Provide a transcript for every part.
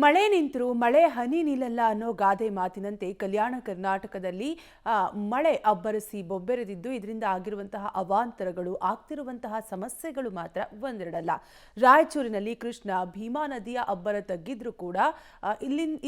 ಮಳೆ ನಿಂತರೂ ಮಳೆ ಹನಿ ನಿಲ್ಲಲ್ಲ ಅನ್ನೋ ಗಾದೆ ಮಾತಿನಂತೆ ಕಲ್ಯಾಣ ಕರ್ನಾಟಕದಲ್ಲಿ ಮಳೆ ಅಬ್ಬರಿಸಿ ಬೊಬ್ಬೆರೆದಿದ್ದು ಇದರಿಂದ ಆಗಿರುವಂತಹ ಅವಾಂತರಗಳು ಆಗ್ತಿರುವಂತಹ ಸಮಸ್ಯೆಗಳು ಮಾತ್ರ ಒಂದೆರಡಲ್ಲ. ರಾಯಚೂರಿನಲ್ಲಿ ಕೃಷ್ಣ ಭೀಮಾ ನದಿಯ ಅಬ್ಬರ ತಗ್ಗಿದ್ರೂ ಕೂಡ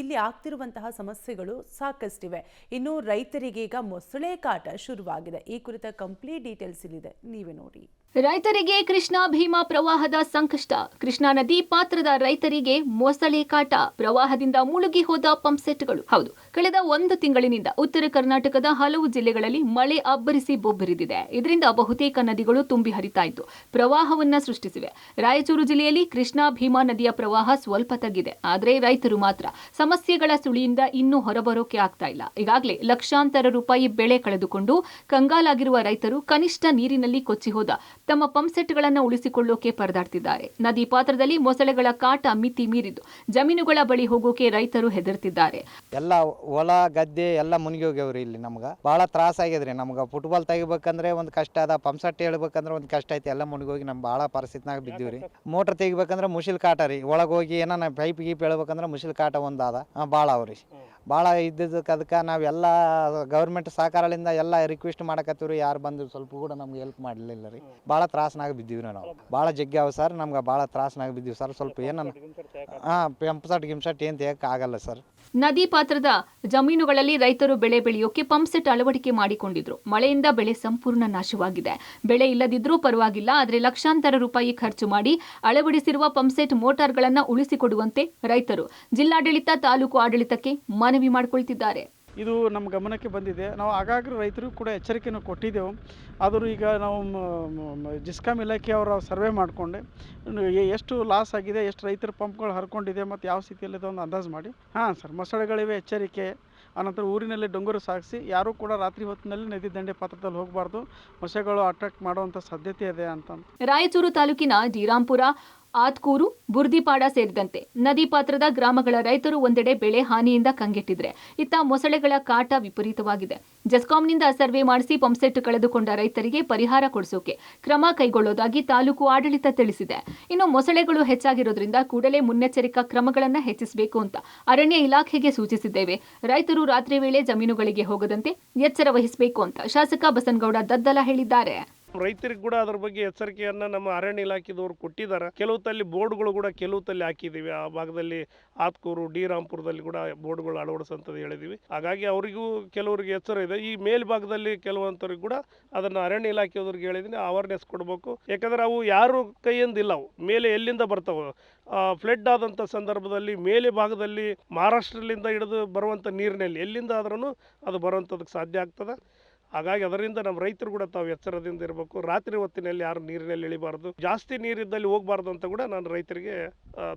ಇಲ್ಲಿ ಆಗ್ತಿರುವಂತಹ ಸಮಸ್ಯೆಗಳು ಸಾಕಷ್ಟಿವೆ. ಇನ್ನು ರೈತರಿಗೆ ಈಗ ಮೊಸಳೆ ಕಾಟ ಶುರುವಾಗಿದೆ. ಈ ಕುರಿತ ಕಂಪ್ಲೀಟ್ ಡೀಟೇಲ್ಸ್ ಇಲ್ಲಿದೆ, ನೀವೇ ನೋಡಿ. ರೈತರಿಗೆ ಕೃಷ್ಣ ಭೀಮಾ ಪ್ರವಾಹದ ಸಂಕಷ್ಟ. ಕೃಷ್ಣಾ ನದಿ ಪಾತ್ರದ ರೈತರಿಗೆ ಮೊಸಳೆ ಕಾಟ. ಪ್ರವಾಹದಿಂದ ಮುಳುಗಿ ಹೋದ ಪಂಪ್ಸೆಟ್ಗಳು. ಹೌದು, ಕಳೆದ 1 ತಿಂಗಳಿನಿಂದ ಉತ್ತರ ಕರ್ನಾಟಕದ ಹಲವು ಜಿಲ್ಲೆಗಳಲ್ಲಿ ಮಳೆ ಅಬ್ಬರಿಸಿ ಬೊಬ್ಬರಿದಿದೆ. ಇದರಿಂದ ಬಹುತೇಕ ನದಿಗಳು ತುಂಬಿ ಹರಿತಾ ಇದ್ದು ಪ್ರವಾಹವನ್ನ ಸೃಷ್ಟಿಸಿವೆ. ರಾಯಚೂರು ಜಿಲ್ಲೆಯಲ್ಲಿ ಕೃಷ್ಣಾ ಭೀಮಾ ನದಿಯ ಪ್ರವಾಹ ಸ್ವಲ್ಪ ತಗ್ಗಿದೆ. ಆದರೆ ರೈತರು ಮಾತ್ರ ಸಮಸ್ಯೆಗಳ ಸುಳಿಯಿಂದ ಇನ್ನೂ ಹೊರಬರೋಕೆ ಆಗ್ತಾ ಇಲ್ಲ. ಈಗಾಗಲೇ ಲಕ್ಷಾಂತರ ರೂಪಾಯಿ ಬೆಳೆ ಕಳೆದುಕೊಂಡು ಕಂಗಾಲಾಗಿರುವ ರೈತರು ಕನಿಷ್ಠ ನೀರಿನಲ್ಲಿ ಕೊಚ್ಚಿ ಹೋದ ತಮ್ಮ ಪಂಪ್ಸೆಟ್ಗಳನ್ನು ಉಳಿಸಿಕೊಳ್ಳೋಕೆ ಪರದಾಡ್ತಿದ್ದಾರೆ. ನದಿ ಪಾತ್ರದಲ್ಲಿ ಮೊಸಳೆಗಳ ಕಾಟ ಮಿತಿ ಮೀರಿದ್ದು ಜಮೀನುಗಳ ಬಳಿ ಹೋಗೋಕೆ ರೈತರು ಹೆದರ್ತಿದ್ದಾರೆ. ಎಲ್ಲ ಹೊಲ ಗದ್ದೆ ಎಲ್ಲ ಮುನಿಗಿ ಹೋಗ್ಯವ್ರಿ. ಇಲ್ಲಿ ನಮ್ಗೆ ಬಹಳ ತ್ರಾಸ ಆಗ್ಯದ್ರಿ. ನಮ್ಗೆ ಫುಟ್ಬಾಲ್ ತೆಗಿಬೇಕಂದ್ರೆ ಒಂದು ಕಷ್ಟ ಅದ, ಪಂಪ್ಸೆಟ್ ಹೇಳ್ಬೇಕಂದ್ರೆ ಒಂದು ಕಷ್ಟ ಐತಿ. ಎಲ್ಲ ಮುನಿಗಿ ಹೋಗಿ ನಮ್ಗೆ ಭಾಳ ಪರಿಸ್ಥಿತಿನಾಗ ಬಿದ್ದೀವ್ರಿ. ಮೋಟರ್ ತೆಗಿಬೇಕಂದ್ರೆ ಮುಶಿಲ್ ಕಾಟ ರೀ. ಒಳಗೆ ಹೋಗಿ ಏನೋ ಪೈಪ್ ಗೀಪ್ ಹೇಳ್ಬೇಕಂದ್ರೆ ಮುಶಿಲ್ ಕಾಟ ಒಂದು ಅದ, ಭಾಳ ಅವ್ರಿ. ಭಾಳ ಇದ್ದದಕ್ಕೆ ಅದಕ್ಕೆ ನಾವೆಲ್ಲ ಗೌರ್ಮೆಂಟ್ ಸಹಕಾರದಿಂದ ಎಲ್ಲ ರಿಕ್ವೆಸ್ಟ್ ಮಾಡಕತ್ತೀವ್ರಿ. ಯಾರು ಬಂದು ಸ್ವಲ್ಪ ಕೂಡ ನಮ್ಗೆ ಹೆಲ್ಪ್ ಮಾಡಲಿಲ್ಲ ರೀ. ಭಾಳ ತ್ರಾಸನಾಗ ಬಿದ್ದೀವಿ ನಾವು. ಭಾಳ ಜಗ್ಗಿ ಅವ ಸರ್, ನಮ್ಗೆ ಭಾಳ ತ್ರಾಸನಾಗ ಬಿದ್ದೀವಿ ಸರ್. ಸ್ವಲ್ಪ ಏನನ್ನ ಪಂಪ್ಸೆಟ್ ಗಿಮ್ಸೆಟ್ ಏನು ತೆಗಕ್ಕೆ ಆಗಲ್ಲ ಸರ್. ನದಿ ಪಾತ್ರದ ಜಮೀನುಗಳಲ್ಲಿ ರೈತರು ಬೆಳೆ ಬೆಳೆಯೋಕೆ ಪಂಪ್ಸೆಟ್ ಅಳವಡಿಕೆ ಮಾಡಿಕೊಂಡಿದ್ರು. ಮಳೆಯಿಂದ ಬೆಳೆ ಸಂಪೂರ್ಣ ನಾಶವಾಗಿದೆ. ಬೆಳೆ ಇಲ್ಲದಿದ್ರೂ ಪರವಾಗಿಲ್ಲ, ಆದರೆ ಲಕ್ಷಾಂತರ ರೂಪಾಯಿ ಖರ್ಚು ಮಾಡಿ ಅಳವಡಿಸಿರುವ ಪಂಪ್ಸೆಟ್ ಮೋಟಾರ್ಗಳನ್ನು ಉಳಿಸಿಕೊಡುವಂತೆ ರೈತರು ಜಿಲ್ಲಾಡಳಿತ, ತಾಲೂಕು ಆಡಳಿತಕ್ಕೆ ಮನವಿ ಮಾಡಿಕೊಳ್ತಿದ್ದಾರೆ. ಇದು ನಮ್ಮ ಗಮನಕ್ಕೆ ಬಂದಿದೆ. ನಾವು ಆಗಾಗ ರೈತರಿಗೂ ಕೂಡ ಎಚ್ಚರಿಕೆಯನ್ನು ಕೊಟ್ಟಿದ್ದೆವು. ಆದರೂ ಈಗ ನಾವು ಜಿಸ್ಕಾಮ್ ಇಲಾಖೆಯವರ ಸರ್ವೆ ಮಾಡಿಕೊಂಡೆ ಎಷ್ಟು ಲಾಸ್ ಆಗಿದೆ, ಎಷ್ಟು ರೈತರ ಪಂಪ್ಗಳು ಹರ್ಕೊಂಡಿದೆ ಮತ್ತು ಯಾವ ಸ್ಥಿತಿಯಲ್ಲಿದೆ ಒಂದು ಅಂದಾಜು ಮಾಡಿ. ಹಾಂ ಸರ್, ಮೊಸಳೆಗಳಿವೆ, ಎಚ್ಚರಿಕೆ. ಆನಂತರ ಊರಿನಲ್ಲಿ ಡೊಂಗರು ಸಾಗಿಸಿ ಯಾರೂ ಕೂಡ ರಾತ್ರಿ ಹೊತ್ತಿನಲ್ಲಿ ನದಿ ದಂಡೆ ಪಾತ್ರದಲ್ಲಿ ಹೋಗಬಾರ್ದು. ಮೊಸಳೆಗಳು ಅಟ್ರಾಕ್ಟ್ ಮಾಡುವಂಥ ಸಾಧ್ಯತೆ ಇದೆ ಅಂತ. ರಾಯಚೂರು ತಾಲೂಕಿನ ಶ್ರೀರಾಂಪುರ, ಆತ್ಕೂರು, ಬುರ್ದಿಪಾಡ ಸೇರಿದಂತೆ ನದಿ ಪಾತ್ರದ ಗ್ರಾಮಗಳ ರೈತರು ಒಂದೆಡೆ ಬೆಳೆ ಹಾನಿಯಿಂದ ಕಂಗೆಟ್ಟಿದ್ರೆ, ಇತ್ತ ಮೊಸಳೆಗಳ ಕಾಟ ವಿಪರೀತವಾಗಿದೆ. ಜೆಸ್ಕಾಂನಿಂದ ಸರ್ವೆ ಮಾಡಿಸಿ ಪಂಪ್ಸೆಟ್ ಕಳೆದುಕೊಂಡ ರೈತರಿಗೆ ಪರಿಹಾರ ಕೊಡಿಸೋಕೆ ಕ್ರಮ ಕೈಗೊಳ್ಳೋದಾಗಿ ತಾಲೂಕು ಆಡಳಿತ ತಿಳಿಸಿದೆ. ಇನ್ನು ಮೊಸಳೆಗಳು ಹೆಚ್ಚಾಗಿರೋದ್ರಿಂದ ಕೂಡಲೇ ಮುನ್ನೆಚ್ಚರಿಕಾ ಕ್ರಮಗಳನ್ನು ಹೆಚ್ಚಿಸಬೇಕು ಅಂತ ಅರಣ್ಯ ಇಲಾಖೆಗೆ ಸೂಚಿಸಿದ್ದೇವೆ. ರೈತರು ರಾತ್ರಿ ವೇಳೆ ಜಮೀನುಗಳಿಗೆ ಹೋಗದಂತೆ ಎಚ್ಚರ ವಹಿಸಬೇಕು ಅಂತ ಶಾಸಕ ಬಸನಗೌಡ ದದ್ದಲ ಹೇಳಿದ್ದಾರೆ. ರೈತರಿಗೆ ಕೂಡ ಅದರ ಬಗ್ಗೆ ಎಚ್ಚರಿಕೆಯನ್ನು ನಮ್ಮ ಅರಣ್ಯ ಇಲಾಖೆದವರು ಕೊಟ್ಟಿದ್ದಾರೆ. ಕೆಲವು ತಲ್ಲಿ ಬೋರ್ಡ್ಗಳು ಕೂಡ ಕೆಲವು ತಲ್ಲಿ ಹಾಕಿದ್ದೀವಿ. ಆ ಭಾಗದಲ್ಲಿ ಆತ್ಕೂರು, ಶ್ರೀರಾಂಪುರದಲ್ಲಿ ಕೂಡ ಬೋರ್ಡ್ಗಳು ಅಳವಡಿಸಂತದ್ದು ಹೇಳಿದ್ದೀವಿ. ಹಾಗಾಗಿ ಅವರಿಗೂ ಕೆಲವರಿಗೆ ಎಚ್ಚರ ಇದೆ. ಈ ಮೇಲ್ಭಾಗದಲ್ಲಿ ಕೆಲವಂತವ್ರಿಗೆ ಕೂಡ ಅದನ್ನು ಅರಣ್ಯ ಇಲಾಖೆಯವ್ರಿಗೆ ಹೇಳಿದ್ದೀನಿ, ಅವೇರ್ನೆಸ್ ಕೊಡಬೇಕು. ಯಾಕಂದರೆ ಅವು ಯಾರು ಕೈಯಿಂದಿಲ್ಲ, ಅವು ಮೇಲೆ ಎಲ್ಲಿಂದ ಬರ್ತಾವೆ. ಫ್ಲಡ್ ಆದಂಥ ಸಂದರ್ಭದಲ್ಲಿ ಮೇಲೆ ಭಾಗದಲ್ಲಿ ಮಹಾರಾಷ್ಟ್ರದಿಂದ ಹಿಡಿದು ಬರುವಂಥ ನೀರಿನಲ್ಲಿ ಎಲ್ಲಿಂದ ಆದ್ರೂ ಅದು ಬರುವಂಥದಕ್ಕೆ ಸಾಧ್ಯ ಆಗ್ತದೆ. ಹಾಗಾಗಿ ಅದರಿಂದ ನಮ್ಮ ರೈತರು ಕೂಡ ತಾವು ಎಚ್ಚರದಿಂದ ಇರಬೇಕು. ರಾತ್ರಿ ಹೊತ್ತಿನಲ್ಲಿ ಯಾರು ನೀರಿನಲ್ಲಿ ಇಳಿಬಾರ್ದು, ಜಾಸ್ತಿ ನೀರಿದ್ದಲ್ಲಿ ಹೋಗಬಾರ್ದು ಅಂತ ಕೂಡ ನಾನು ರೈತರಿಗೆ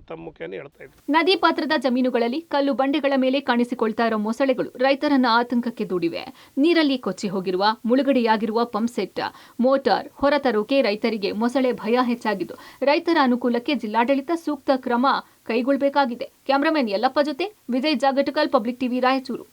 ತಮ್ಮ ಮುಖೇನ ಹೇಳ್ತಾ ಇದ್ದೀನಿ. ನದಿ ಪಾತ್ರದ ಜಮೀನುಗಳಲ್ಲಿ ಕಲ್ಲು ಬಂಡೆಗಳ ಮೇಲೆ ಕಾಣಿಸಿಕೊಳ್ತಾ ಇರೋ ಮೊಸಳೆಗಳು ರೈತರನ್ನ ಆತಂಕಕ್ಕೆ ದೂಡಿವೆ. ನೀರಲ್ಲಿ ಕೊಚ್ಚಿ ಹೋಗಿರುವ, ಮುಳುಗಡೆಯಾಗಿರುವ ಪಂಪ್ಸೆಟ್, ಮೋಟಾರ್ ಹೊರತರೋಕೆ ರೈತರಿಗೆ ಮೊಸಳೆ ಭಯ ಹೆಚ್ಚಾಗಿದ್ದು, ರೈತರ ಅನುಕೂಲಕ್ಕೆ ಜಿಲ್ಲಾಡಳಿತ ಸೂಕ್ತ ಕ್ರಮ ಕೈಗೊಳ್ಳಬೇಕಾಗಿದೆ. ಕ್ಯಾಮರಾಮನ್ ಯಲ್ಲಪ್ಪ ಜೊತೆ ವಿಜಯ್ ಜಾಗಟಕಲ್, ಪಬ್ಲಿಕ್ ಟಿವಿ, ರಾಯಚೂರು.